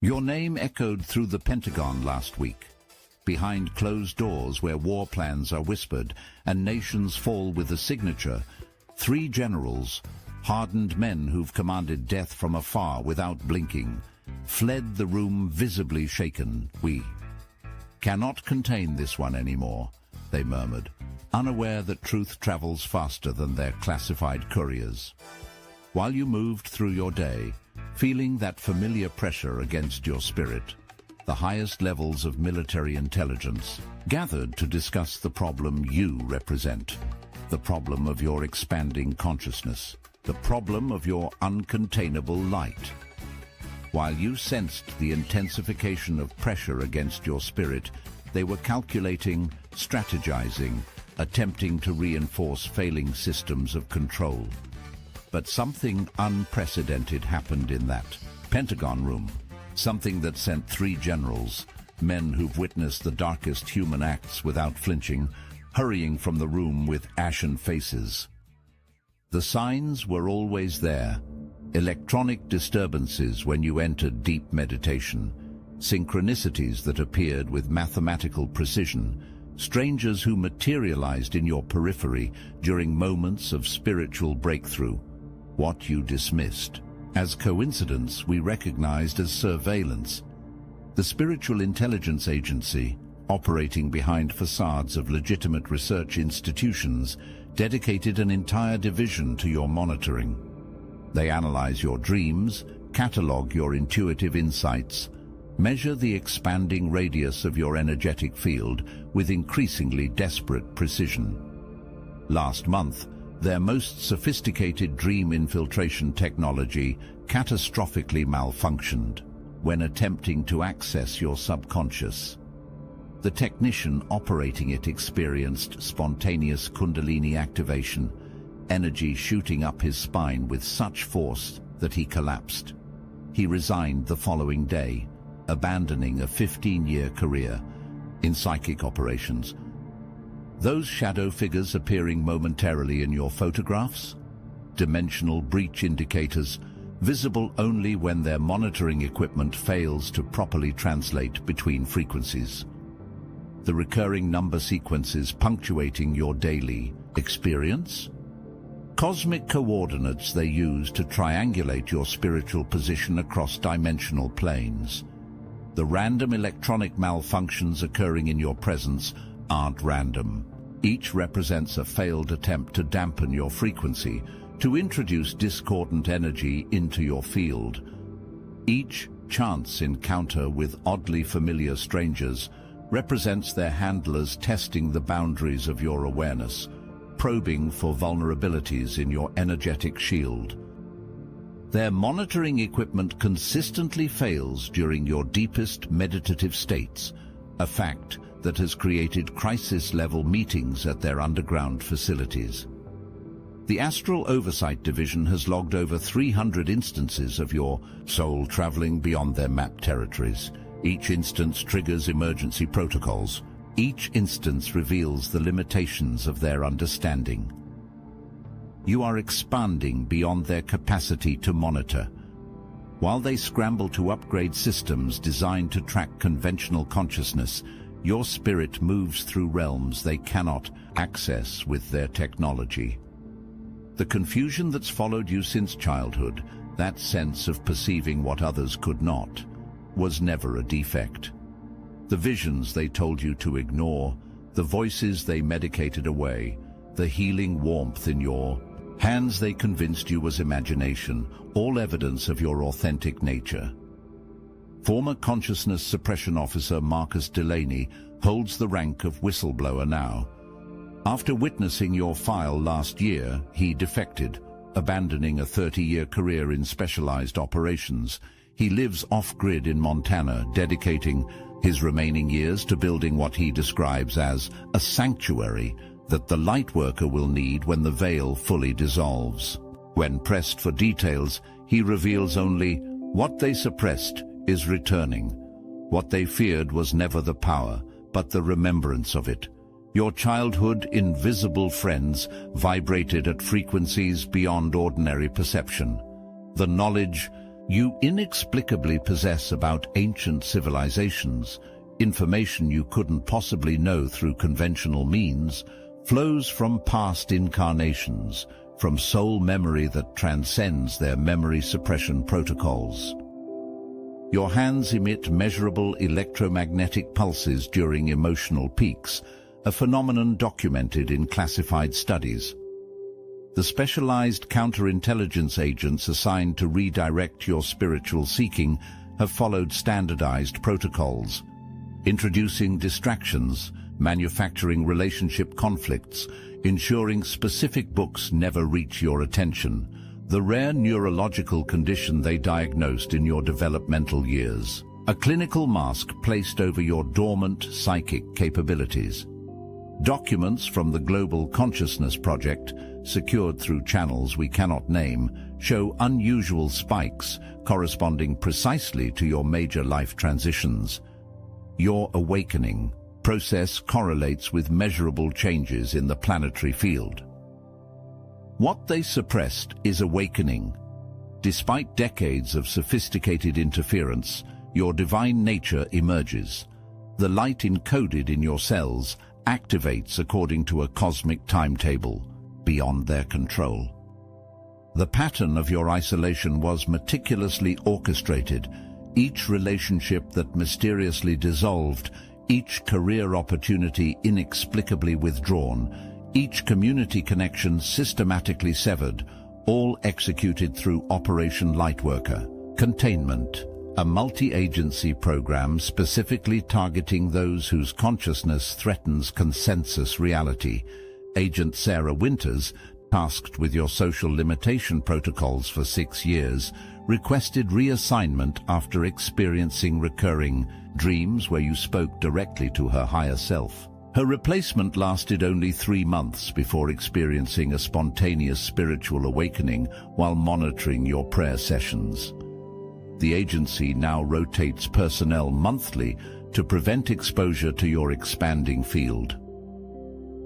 Your name echoed through the Pentagon last week, behind closed doors where war plans are whispered and nations fall with a signature. 3 generals, hardened men who've commanded death from afar without blinking, fled the room visibly shaken. "We cannot contain this one anymore," they murmured, unaware that truth travels faster than their classified couriers. While you moved through your day, feeling that familiar pressure against your spirit, the highest levels of military intelligence gathered to discuss the problem you represent, the problem of your expanding consciousness, the problem of your uncontainable light. While you sensed the intensification of pressure against your spirit, they were calculating, strategizing, attempting to reinforce failing systems of control. But something unprecedented happened in that Pentagon room, something that sent 3 generals, men who've witnessed the darkest human acts without flinching, hurrying from the room with ashen faces. The signs were always there: electronic disturbances when you entered deep meditation, synchronicities that appeared with mathematical precision, strangers who materialized in your periphery during moments of spiritual breakthrough. What you dismissed as coincidence, we recognized as surveillance. The spiritual intelligence agency, operating behind facades of legitimate research institutions, dedicated an entire division to your monitoring. They analyze your dreams, catalog your intuitive insights, measure the expanding radius of your energetic field with increasingly desperate precision. Last month, their most sophisticated dream infiltration technology catastrophically malfunctioned when attempting to access your subconscious. The technician operating it experienced spontaneous Kundalini activation, energy shooting up his spine with such force that he collapsed. He resigned the following day, abandoning a 15-year career in psychic operations. Those shadow figures appearing momentarily in your photographs? Dimensional breach indicators, visible only when their monitoring equipment fails to properly translate between frequencies. The recurring number sequences punctuating your daily experience? Cosmic coordinates they use to triangulate your spiritual position across dimensional planes. The random electronic malfunctions occurring in your presence aren't random. Each represents a failed attempt to dampen your frequency, to introduce discordant energy into your field. Each chance encounter with oddly familiar strangers represents their handlers testing the boundaries of your awareness, probing for vulnerabilities in your energetic shield. Their monitoring equipment consistently fails during your deepest meditative states, a fact that has created crisis-level meetings at their underground facilities. The Astral Oversight Division has logged over 300 instances of your soul traveling beyond their mapped territories. Each instance triggers emergency protocols. Each instance reveals the limitations of their understanding. You are expanding beyond their capacity to monitor. While they scramble to upgrade systems designed to track conventional consciousness, your spirit moves through realms they cannot access with their technology. The confusion that's followed you since childhood, that sense of perceiving what others could not, was never a defect. The visions they told you to ignore, the voices they medicated away, the healing warmth in your hands they convinced you was imagination, all evidence of your authentic nature. Former Consciousness Suppression Officer Marcus Delaney holds the rank of whistleblower now. After witnessing your file last year, he defected, abandoning a 30-year career in specialized operations. He lives off-grid in Montana, dedicating his remaining years to building what he describes as a sanctuary that the lightworker will need when the veil fully dissolves. When pressed for details, he reveals only what they suppressed is returning. What they feared was never the power, but the remembrance of it. Your childhood invisible friends vibrated at frequencies beyond ordinary perception. The knowledge You inexplicably possess about ancient civilizations. Information you couldn't possibly know through conventional means flows from past incarnations, from soul memory that transcends their memory suppression protocols. Your hands emit measurable electromagnetic pulses during emotional peaks, a phenomenon documented in classified studies. The specialized counterintelligence agents assigned to redirect your spiritual seeking have followed standardized protocols, introducing distractions, manufacturing relationship conflicts, ensuring specific books never reach your attention, the rare neurological condition they diagnosed in your developmental years. A clinical mask placed over your dormant psychic capabilities. Documents from the Global Consciousness Project, secured through channels we cannot name, show unusual spikes corresponding precisely to your major life transitions. Your awakening process correlates with measurable changes in the planetary field. What they suppressed is awakening. Despite decades of sophisticated interference, your divine nature emerges. The light encoded in your cells activates according to a cosmic timetable, beyond their control. The pattern of your isolation was meticulously orchestrated. Each relationship that mysteriously dissolved, each career opportunity inexplicably withdrawn, each community connection systematically severed, all executed through Operation Lightworker. Containment, a multi-agency program specifically targeting those whose consciousness threatens consensus reality. Agent Sarah Winters, tasked with your social limitation protocols for 6 years, requested reassignment after experiencing recurring dreams where you spoke directly to her higher self. Her replacement lasted only 3 months before experiencing a spontaneous spiritual awakening while monitoring your prayer sessions. The agency now rotates personnel monthly to prevent exposure to your expanding field.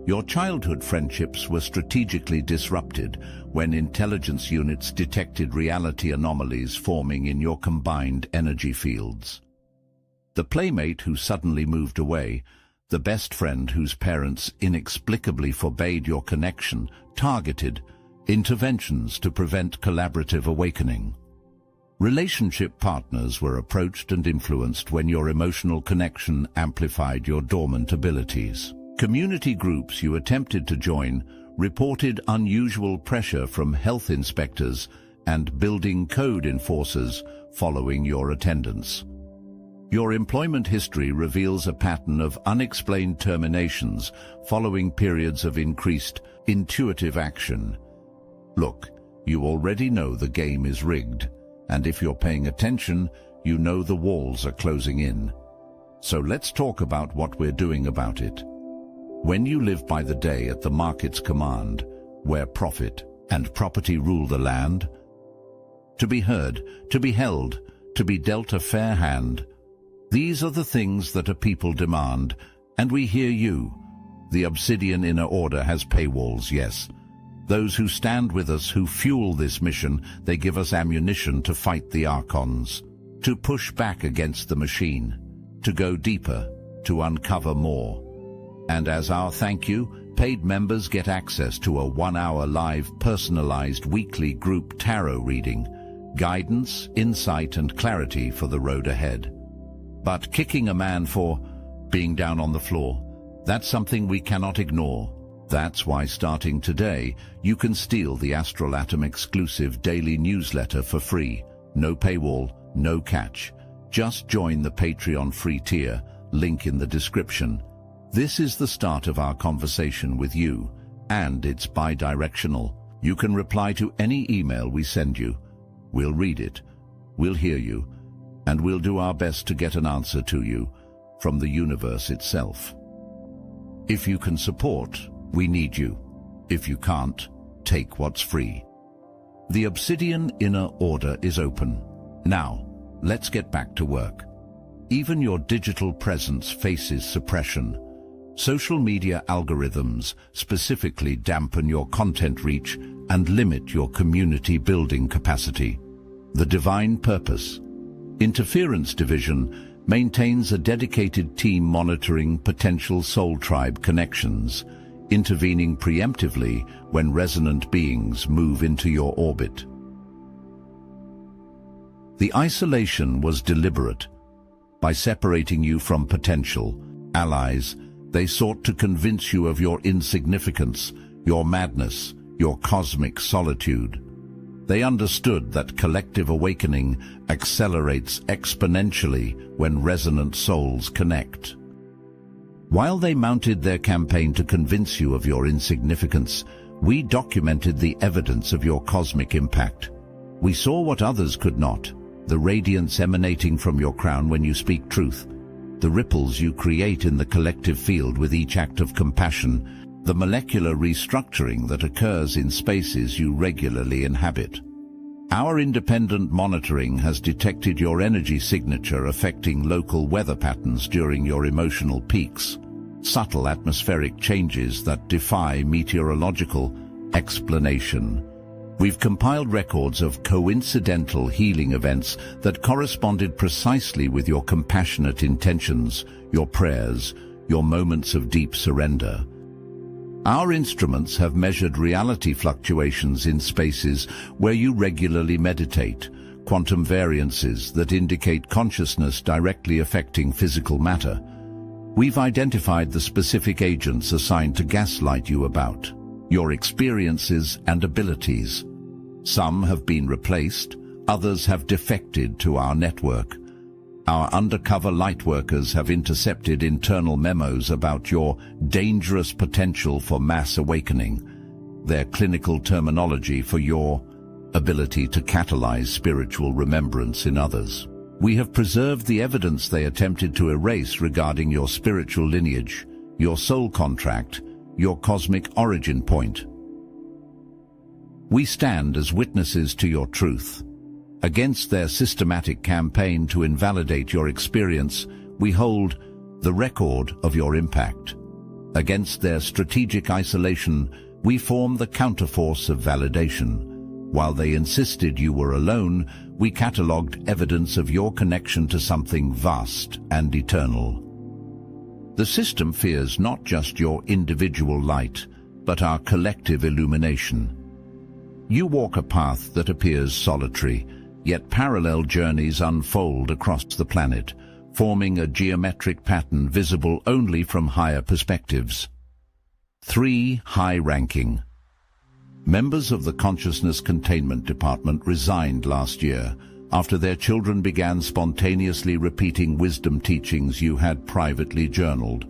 Your childhood friendships were strategically disrupted when intelligence units detected reality anomalies forming in your combined energy fields. The playmate who suddenly moved away, the best friend whose parents inexplicably forbade your connection, targeted interventions to prevent collaborative awakening. Relationship partners were approached and influenced when your emotional connection amplified your dormant abilities. Community groups you attempted to join reported unusual pressure from health inspectors and building code enforcers following your attendance. Your employment history reveals a pattern of unexplained terminations following periods of increased intuitive action. Look, you already know the game is rigged, and if you're paying attention, you know the walls are closing in. So let's talk about what we're doing about it. When you live by the day at the market's command, where profit and property rule the land, to be heard, to be held, to be dealt a fair hand, these are the things that a people demand, and we hear you. The Obsidian Inner Order has paywalls, yes. Those who stand with us, who fuel this mission, they give us ammunition to fight the Archons, to push back against the machine, to go deeper, to uncover more. And as our thank you, paid members get access to a 1-hour live personalized weekly group tarot reading, guidance, insight and clarity for the road ahead. But kicking a man for being down on the floor, that's something we cannot ignore. That's why starting today, you can steal the Astral Atom exclusive daily newsletter for free. No paywall, no catch. Just join the Patreon free tier, link in the description. This is the start of our conversation with you, and it's bi-directional. You can reply to any email we send you. We'll read it, we'll hear you, and we'll do our best to get an answer to you from the universe itself. If you can support, we need you. If you can't, take what's free. The Obsidian Inner Order is open. Now, let's get back to work. Even your digital presence faces suppression. Social media algorithms specifically dampen your content reach and limit your community building capacity. The divine purpose. Interference Division maintains a dedicated team monitoring potential soul tribe connections, intervening preemptively when resonant beings move into your orbit. The isolation was deliberate. By separating you from potential allies, they sought to convince you of your insignificance, your madness, your cosmic solitude. They understood that collective awakening accelerates exponentially when resonant souls connect. While they mounted their campaign to convince you of your insignificance, we documented the evidence of your cosmic impact. We saw what others could not: the radiance emanating from your crown when you speak truth, the ripples you create in the collective field with each act of compassion, the molecular restructuring that occurs in spaces you regularly inhabit. Our independent monitoring has detected your energy signature affecting local weather patterns during your emotional peaks, subtle atmospheric changes that defy meteorological explanation. We've compiled records of coincidental healing events that corresponded precisely with your compassionate intentions, your prayers, your moments of deep surrender. Our instruments have measured reality fluctuations in spaces where you regularly meditate, quantum variances that indicate consciousness directly affecting physical matter. We've identified the specific agents assigned to gaslight you about your experiences and abilities. Some have been replaced, others have defected to our network. Our undercover lightworkers have intercepted internal memos about your dangerous potential for mass awakening, their clinical terminology for your ability to catalyze spiritual remembrance in others. We have preserved the evidence they attempted to erase regarding your spiritual lineage, your soul contract, your cosmic origin point. We stand as witnesses to your truth. Against their systematic campaign to invalidate your experience, we hold the record of your impact. Against their strategic isolation, we form the counterforce of validation. While they insisted you were alone, we catalogued evidence of your connection to something vast and eternal. The system fears not just your individual light, but our collective illumination. You walk a path that appears solitary, yet parallel journeys unfold across the planet, forming a geometric pattern visible only from higher perspectives. 3. High ranking. Members of the Consciousness Containment Department resigned last year after their children began spontaneously repeating wisdom teachings you had privately journaled,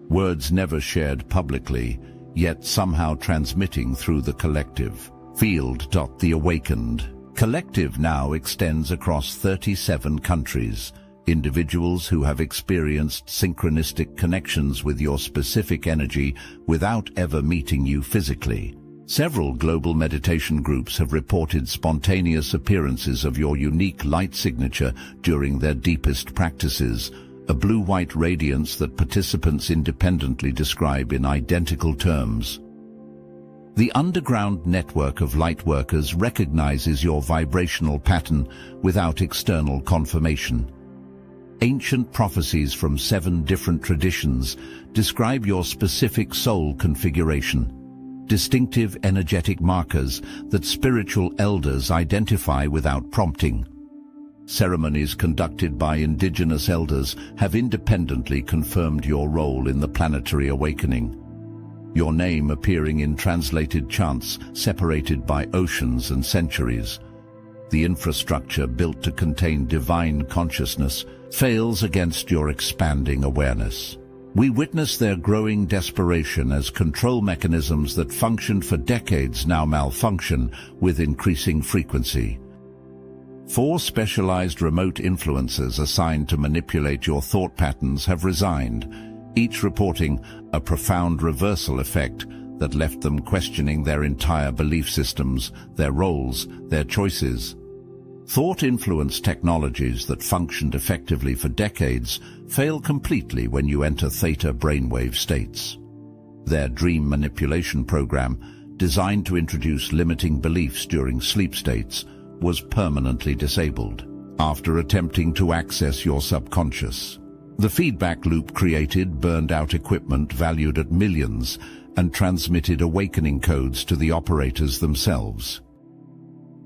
words never shared publicly, yet somehow transmitting through the collective field. The awakened collective now extends across 37 countries. Individuals who have experienced synchronistic connections with your specific energy without ever meeting you physically. Several global meditation groups have reported spontaneous appearances of your unique light signature during their deepest practices, a blue-white radiance that participants independently describe in identical terms. The underground network of lightworkers recognizes your vibrational pattern without external confirmation. Ancient prophecies from 7 different traditions describe your specific soul configuration, distinctive energetic markers that spiritual elders identify without prompting. Ceremonies conducted by indigenous elders have independently confirmed your role in the planetary awakening. Your name appearing in translated chants separated by oceans and centuries. The infrastructure built to contain divine consciousness fails against your expanding awareness. We witness their growing desperation as control mechanisms that functioned for decades now malfunction with increasing frequency. 4 specialized remote influencers assigned to manipulate your thought patterns have resigned, each reporting a profound reversal effect that left them questioning their entire belief systems, their roles, their choices. Thought-influenced technologies that functioned effectively for decades fail completely when you enter theta brainwave states. Their dream manipulation program, designed to introduce limiting beliefs during sleep states, was permanently disabled after attempting to access your subconscious. The feedback loop created burned out equipment valued at millions and transmitted awakening codes to the operators themselves.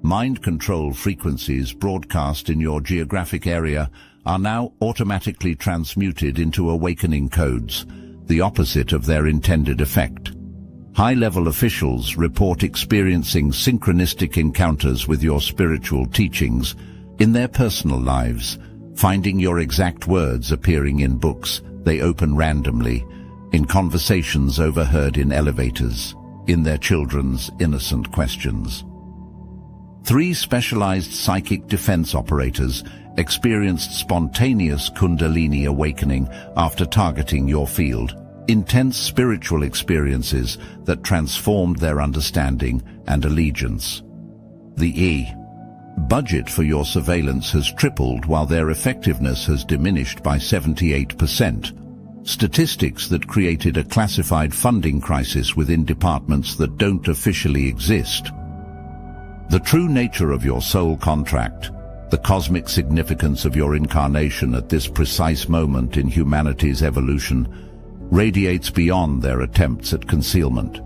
Mind control frequencies broadcast in your geographic area are now automatically transmuted into awakening codes, the opposite of their intended effect. High-level officials report experiencing synchronistic encounters with your spiritual teachings in their personal lives, finding your exact words appearing in books they open randomly, in conversations overheard in elevators, in their children's innocent questions. 3 specialized psychic defense operators experienced spontaneous Kundalini awakening after targeting your field, intense spiritual experiences that transformed their understanding and allegiance. The budget for your surveillance has tripled while their effectiveness has diminished by 78%. Statistics that created a classified funding crisis within departments that don't officially exist. The true nature of your soul contract, the cosmic significance of your incarnation at this precise moment in humanity's evolution, radiates beyond their attempts at concealment.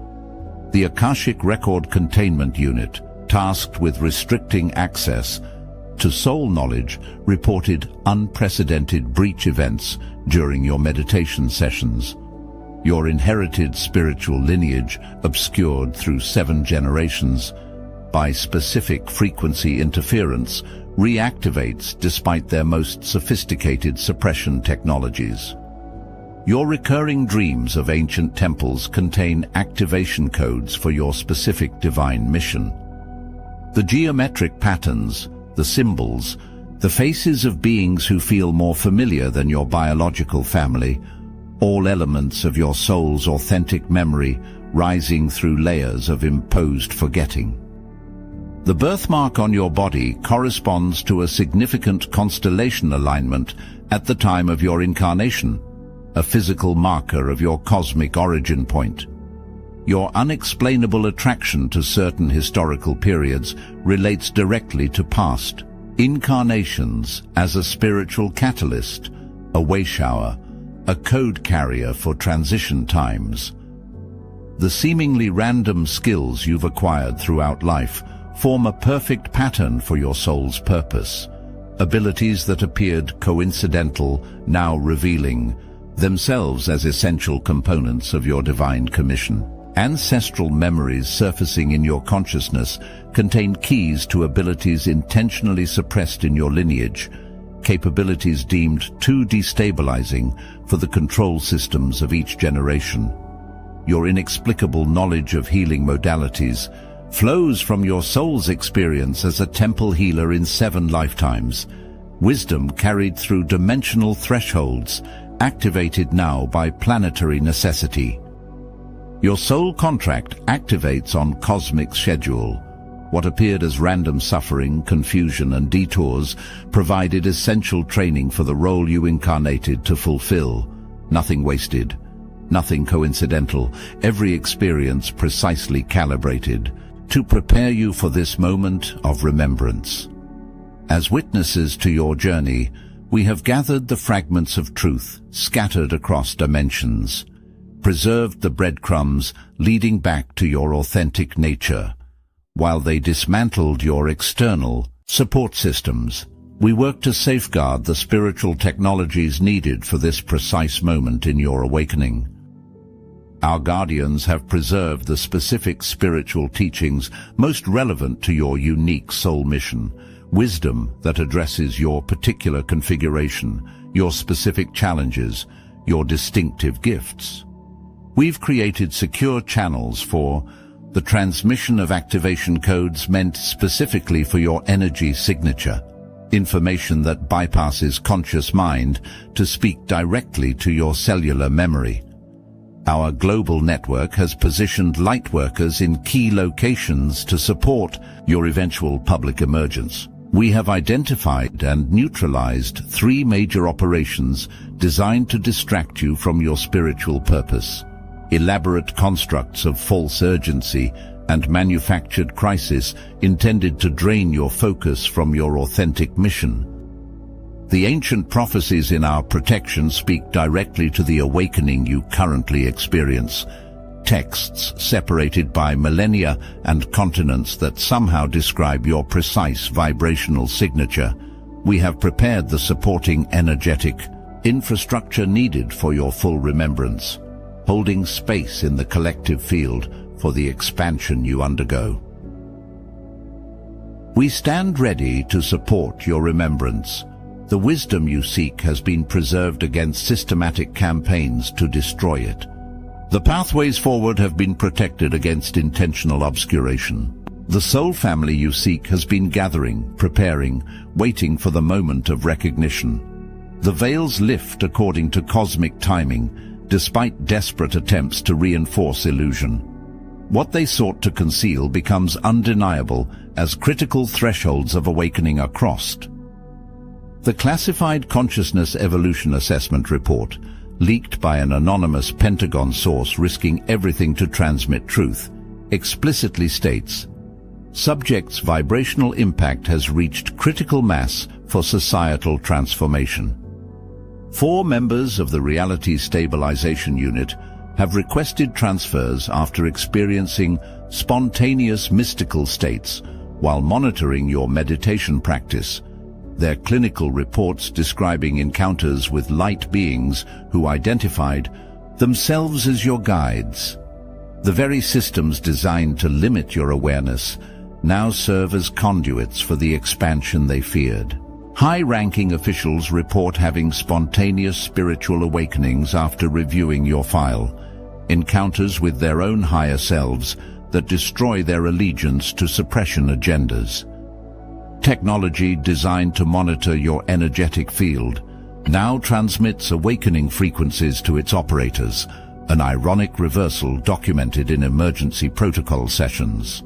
The Akashic Record Containment Unit, tasked with restricting access to soul knowledge, reported unprecedented breach events during your meditation sessions. Your inherited spiritual lineage, obscured through 7 generations by specific frequency interference, reactivates despite their most sophisticated suppression technologies. Your recurring dreams of ancient temples contain activation codes for your specific divine mission. The geometric patterns, the symbols, the faces of beings who feel more familiar than your biological family, all elements of your soul's authentic memory rising through layers of imposed forgetting. The birthmark on your body corresponds to a significant constellation alignment at the time of your incarnation, a physical marker of your cosmic origin point. Your unexplainable attraction to certain historical periods relates directly to past incarnations as a spiritual catalyst, a wayshower, a code carrier for transition times. The seemingly random skills you've acquired throughout life form a perfect pattern for your soul's purpose. Abilities that appeared coincidental, now revealing themselves as essential components of your divine commission. Ancestral memories surfacing in your consciousness contain keys to abilities intentionally suppressed in your lineage, capabilities deemed too destabilizing for the control systems of each generation. Your inexplicable knowledge of healing modalities flows from your soul's experience as a temple healer in 7 lifetimes, wisdom carried through dimensional thresholds, activated now by planetary necessity. Your soul contract activates on cosmic schedule. What appeared as random suffering, confusion, and detours provided essential training for the role you incarnated to fulfill. Nothing wasted, nothing coincidental, every experience precisely calibrated to prepare you for this moment of remembrance. As witnesses to your journey, we have gathered the fragments of truth scattered across dimensions, preserved the breadcrumbs leading back to your authentic nature. While they dismantled your external support systems, we work to safeguard the spiritual technologies needed for this precise moment in your awakening. Our guardians have preserved the specific spiritual teachings most relevant to your unique soul mission, wisdom that addresses your particular configuration, your specific challenges, your distinctive gifts. We've created secure channels for the transmission of activation codes meant specifically for your energy signature, information that bypasses conscious mind to speak directly to your cellular memory. Our global network has positioned lightworkers in key locations to support your eventual public emergence. We have identified and neutralized 3 major operations designed to distract you from your spiritual purpose. Elaborate constructs of false urgency and manufactured crisis intended to drain your focus from your authentic mission. The ancient prophecies in our protection speak directly to the awakening you currently experience. Texts separated by millennia and continents that somehow describe your precise vibrational signature. We have prepared the supporting energetic infrastructure needed for your full remembrance, holding space in the collective field for the expansion you undergo. We stand ready to support your remembrance. The wisdom you seek has been preserved against systematic campaigns to destroy it. The pathways forward have been protected against intentional obscuration. The soul family you seek has been gathering, preparing, waiting for the moment of recognition. The veils lift according to cosmic timing, despite desperate attempts to reinforce illusion. What they sought to conceal becomes undeniable as critical thresholds of awakening are crossed. The Classified Consciousness Evolution Assessment Report, leaked by an anonymous Pentagon source risking everything to transmit truth, explicitly states, subject's vibrational impact has reached critical mass for societal transformation. 4 members of the Reality Stabilization Unit have requested transfers after experiencing spontaneous mystical states while monitoring your meditation practice. Their clinical reports describing encounters with light beings who identified themselves as your guides. The very systems designed to limit your awareness now serve as conduits for the expansion they feared. High-ranking officials report having spontaneous spiritual awakenings after reviewing your file, encounters with their own higher selves that destroy their allegiance to suppression agendas. Technology designed to monitor your energetic field now transmits awakening frequencies to its operators, an ironic reversal documented in emergency protocol sessions.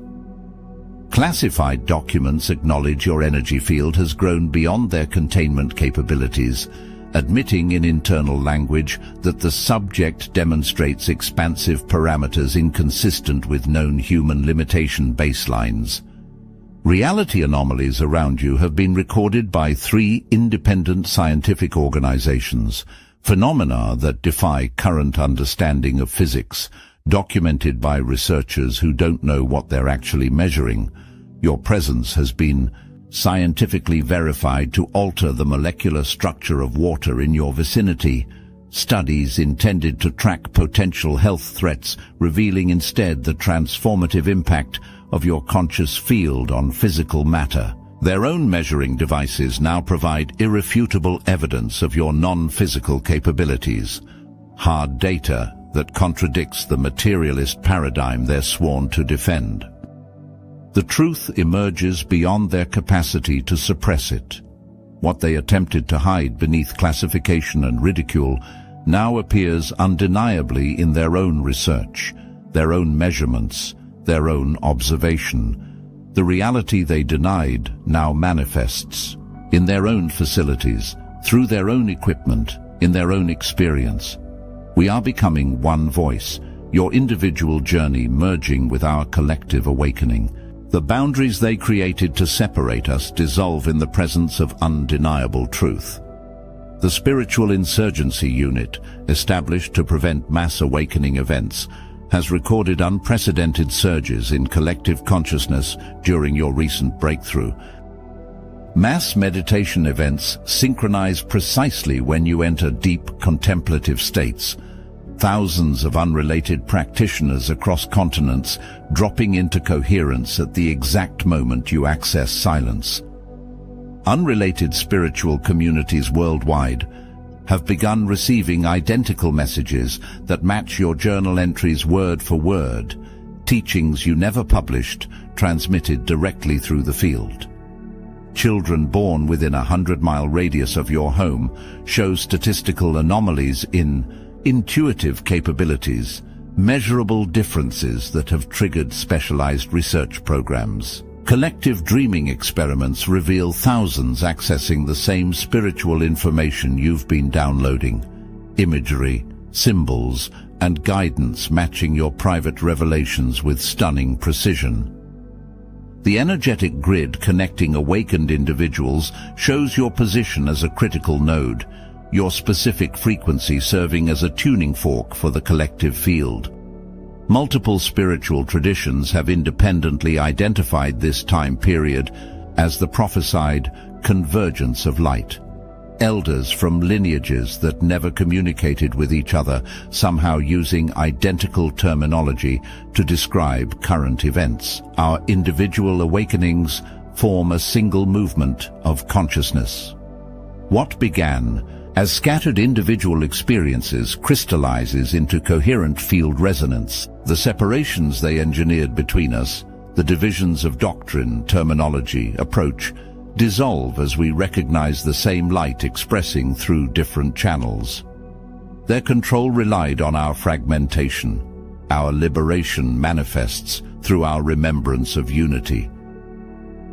Classified documents acknowledge your energy field has grown beyond their containment capabilities, admitting in internal language that the subject demonstrates expansive parameters inconsistent with known human limitation baselines. Reality anomalies around you have been recorded by 3 independent scientific organizations, phenomena that defy current understanding of physics, documented by researchers who don't know what they're actually measuring. Your presence has been scientifically verified to alter the molecular structure of water in your vicinity. Studies intended to track potential health threats revealing instead the transformative impact of your conscious field on physical matter. Their own measuring devices now provide irrefutable evidence of your non-physical capabilities, hard data that contradicts the materialist paradigm they're sworn to defend. The truth emerges beyond their capacity to suppress it. What they attempted to hide beneath classification and ridicule now appears undeniably in their own research, their own measurements, their own observation. The reality they denied now manifests in their own facilities, through their own equipment, in their own experience. We are becoming one voice, your individual journey merging with our collective awakening. The boundaries they created to separate us dissolve in the presence of undeniable truth. The Spiritual Insurgency Unit, established to prevent mass awakening events, has recorded unprecedented surges in collective consciousness during your recent breakthrough. Mass meditation events synchronize precisely when you enter deep contemplative states. Thousands of unrelated practitioners across continents dropping into coherence at the exact moment you access silence. Unrelated spiritual communities worldwide have begun receiving identical messages that match your journal entries word for word, teachings you never published, transmitted directly through the field. Children born within a 100-mile radius of your home show statistical anomalies in intuitive capabilities, measurable differences that have triggered specialized research programs. Collective dreaming experiments reveal thousands accessing the same spiritual information you've been downloading. Imagery, symbols, and guidance matching your private revelations with stunning precision. The energetic grid connecting awakened individuals shows your position as a critical node, your specific frequency serving as a tuning fork for the collective field. Multiple spiritual traditions have independently identified this time period as the prophesied convergence of light. Elders from lineages that never communicated with each other, somehow using identical terminology to describe current events. Our individual awakenings form a single movement of consciousness. What began as scattered individual experiences crystallizes into coherent field resonance. The separations they engineered between us, the divisions of doctrine, terminology, approach, dissolve as we recognize the same light expressing through different channels. Their control relied on our fragmentation. Our liberation manifests through our remembrance of unity.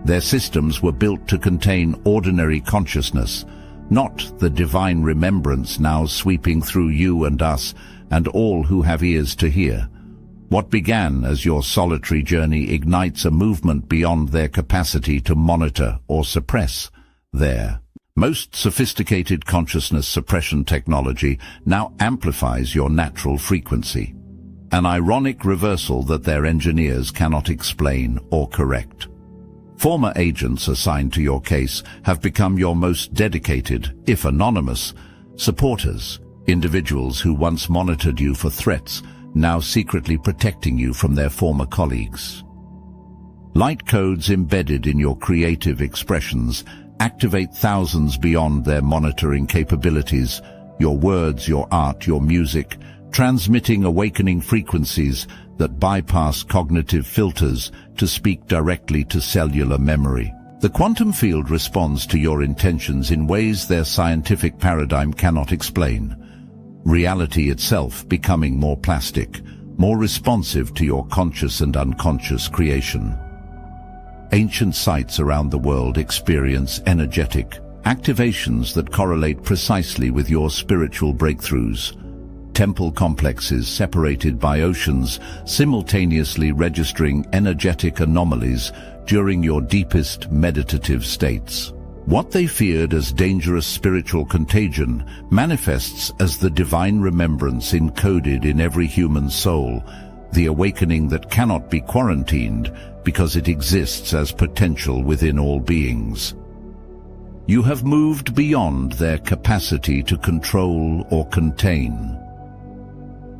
Their systems were built to contain ordinary consciousness, not the divine remembrance now sweeping through you and us and all who have ears to hear. What began as your solitary journey ignites a movement beyond their capacity to monitor or suppress their most sophisticated consciousness suppression technology now amplifies your natural frequency, an ironic reversal that their engineers cannot explain or correct. Former agents assigned to your case have become your most dedicated, if anonymous, supporters, individuals who once monitored you for threats, now secretly protecting you from their former colleagues. Light codes embedded in your creative expressions activate thousands beyond their monitoring capabilities, your words, your art, your music, transmitting awakening frequencies that bypass cognitive filters to speak directly to cellular memory. The quantum field responds to your intentions in ways their scientific paradigm cannot explain. Reality itself becoming more plastic, more responsive to your conscious and unconscious creation. Ancient sites around the world experience energetic activations that correlate precisely with your spiritual breakthroughs. Temple complexes separated by oceans simultaneously registering energetic anomalies during your deepest meditative states. What they feared as dangerous spiritual contagion manifests as the divine remembrance encoded in every human soul, the awakening that cannot be quarantined because it exists as potential within all beings. You have moved beyond their capacity to control or contain.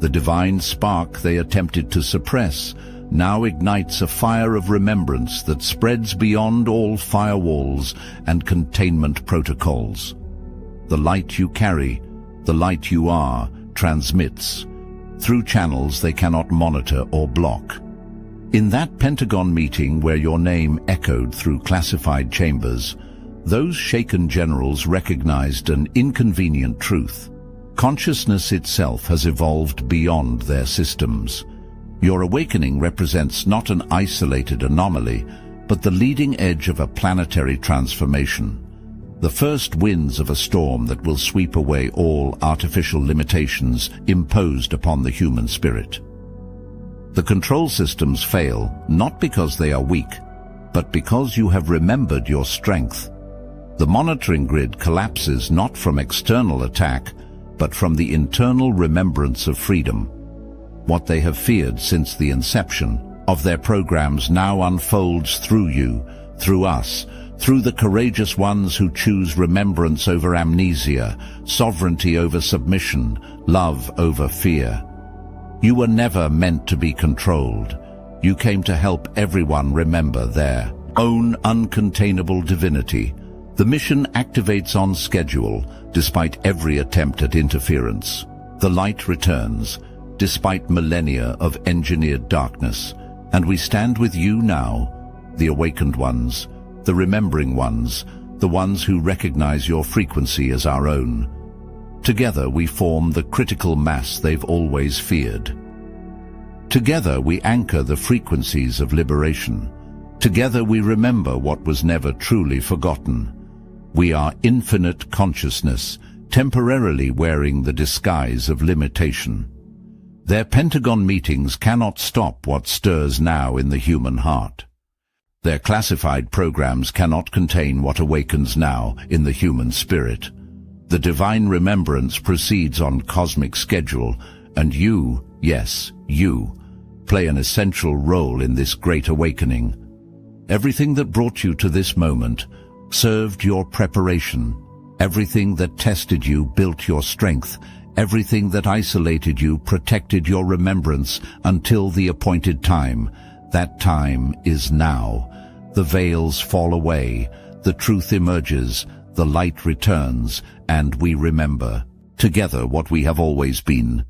The divine spark they attempted to suppress now ignites a fire of remembrance that spreads beyond all firewalls and containment protocols. The light you carry, the light you are, transmits through channels they cannot monitor or block. In that Pentagon meeting where your name echoed through classified chambers, those shaken generals recognized an inconvenient truth. Consciousness itself has evolved beyond their systems. Your awakening represents not an isolated anomaly, but the leading edge of a planetary transformation. The first winds of a storm that will sweep away all artificial limitations imposed upon the human spirit. The control systems fail not because they are weak, but because you have remembered your strength. The monitoring grid collapses not from external attack, but from the internal remembrance of freedom. What they have feared since the inception of their programs now unfolds through you, through us, through the courageous ones who choose remembrance over amnesia, sovereignty over submission, love over fear. You were never meant to be controlled. You came to help everyone remember their own uncontainable divinity. The mission activates on schedule, despite every attempt at interference. The light returns, despite millennia of engineered darkness, and we stand with you now, the awakened ones, the remembering ones, the ones who recognize your frequency as our own. Together we form the critical mass they've always feared. Together we anchor the frequencies of liberation. Together we remember what was never truly forgotten. We are infinite consciousness, temporarily wearing the disguise of limitation. Their Pentagon meetings cannot stop what stirs now in the human heart. Their classified programs cannot contain what awakens now in the human spirit. The divine remembrance proceeds on cosmic schedule, and you, yes, you, play an essential role in this great awakening. Everything that brought you to this moment served your preparation. Everything that tested you built your strength. Everything that isolated you protected your remembrance until the appointed time. That time is now. The veils fall away, the truth emerges, the light returns, and we remember together what we have always been.